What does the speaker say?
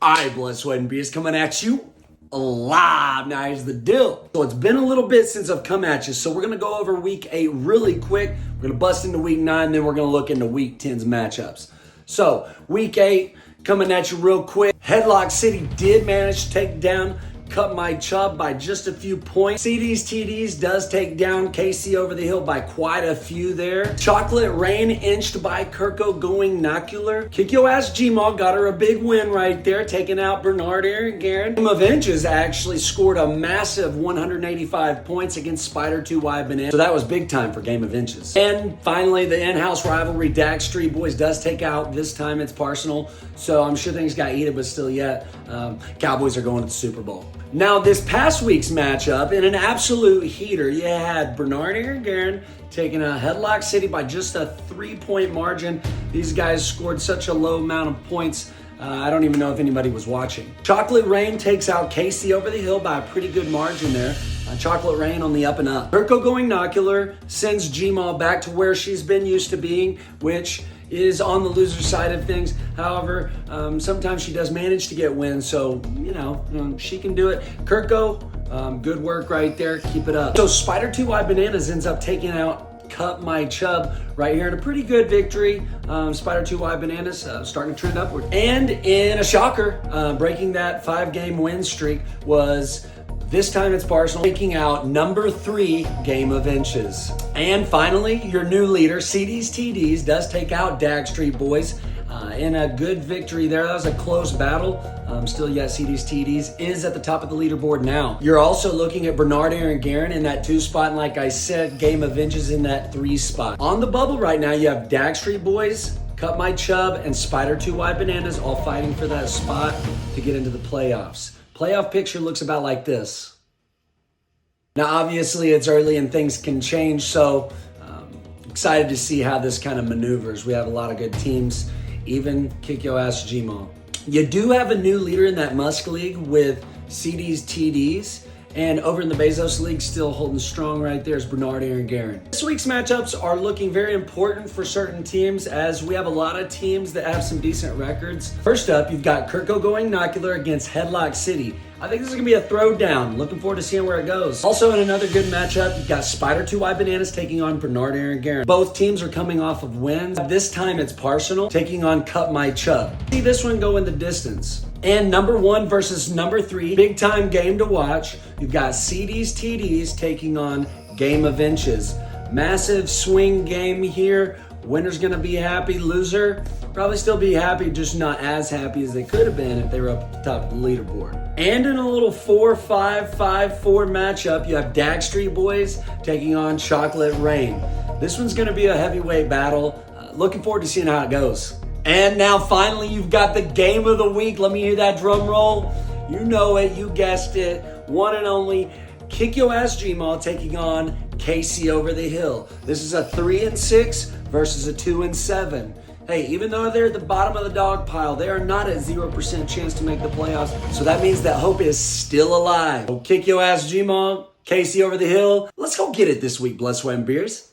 Alright, blood, sweat, and beers coming at you live. Now here's the deal. So it's been a little bit since I've come at you, so we're going to go over week 8 really quick. We're going to bust into week 9, then we're going to look into week 10's matchups. So week 8 coming at you real quick. Headlock City did manage to take down Cut My Chub by just a few points. CD's TDs does take down KC Over the Hill by quite a few there. Chocolate Rain inched by Kirko Going Nocular. Kick Your Ass Gmaul got her a big win right there, taking out Bernard Aaron Garen. Game of Inches actually scored a massive 185 points against Spider 2Y Banana. So that was big time for Game of Inches. And finally, the in-house rivalry, Dak Street Boys does take out, this time it's Personal. So I'm sure things got heated, but still yet, Cowboys are going to the Super Bowl. Now, this past week's matchup, in an absolute heater, you had Bernard Aaron Garen taking a Headlock City by just a 3-point margin. These guys scored such a low amount of points, I don't even know if anybody was watching. Chocolate Rain takes out KC Over the Hill by a pretty good margin there. Chocolate Rain on the up and up. Kirko Going Nocular sends Gmaul back to where she's been used to being, which is on the loser side of things. However, sometimes she does manage to get wins, so, she can do it. Kirko, good work right there. Keep it up. So Spider 2Y Bananas ends up taking out Cut My Chub right here in a pretty good victory. Spider 2Y Bananas starting to trend upward. And in a shocker, breaking that 5-game win streak was, this time it's Personal, taking out number 3 Game of Inches. And finally, your new leader, CD's TDs, does take out Dag Street Boys in a good victory there. That was a close battle. Still, yes, CD's TDs is at the top of the leaderboard now. You're also looking at Bernard Aaron Garen in that 2 spot, and like I said, Game of Inches in that 3 spot. On the bubble right now, you have Dag Street Boys, Cut My Chub, and Spider 2Y Bananas all fighting for that spot to get into the playoffs. Playoff picture looks about like this. Now, obviously, it's early and things can change, so excited to see how this kind of maneuvers. We have a lot of good teams, even Kick Your Ass Gmaul. You do have a new leader in that Musk League with CD's TDs, and over in the Bezos League, still holding strong right there is Bernard Aaron Garen. This week's matchups are looking very important for certain teams, as we have a lot of teams that have some decent records. First up, you've got Kirko Going Nocular against Headlock City. I think this is going to be a throwdown. Looking forward to seeing where it goes. Also, in another good matchup, you've got Spider 2Y Bananas taking on Bernard Aaron Garen. Both teams are coming off of wins. This time it's Personal taking on Cut My Chub. See this one go in the distance. And number 1 versus number 3, big time game to watch. You've got CD's TDs taking on Game of Inches. Massive swing game here. Winner's gonna be happy. Loser probably still be happy, just not as happy as they could have been if they were up at the top of the leaderboard. And in a little 4-5-5-4 matchup, you have Dag Street Boys taking on Chocolate Rain. This one's gonna be a heavyweight battle. Looking forward to seeing how it goes. And now finally, you've got the game of the week. Let me hear that drum roll. You know it, you guessed it. One and only, Kick Your Ass Gmaul taking on KC Over the Hill. This is a 3-6 versus a 2-7. Hey, even though they're at the bottom of the dog pile, they are not at 0% chance to make the playoffs. So that means that hope is still alive. So Kick Your Ass Gmaul, KC Over the Hill. Let's go get it this week, Blood, Sweat, and Beers.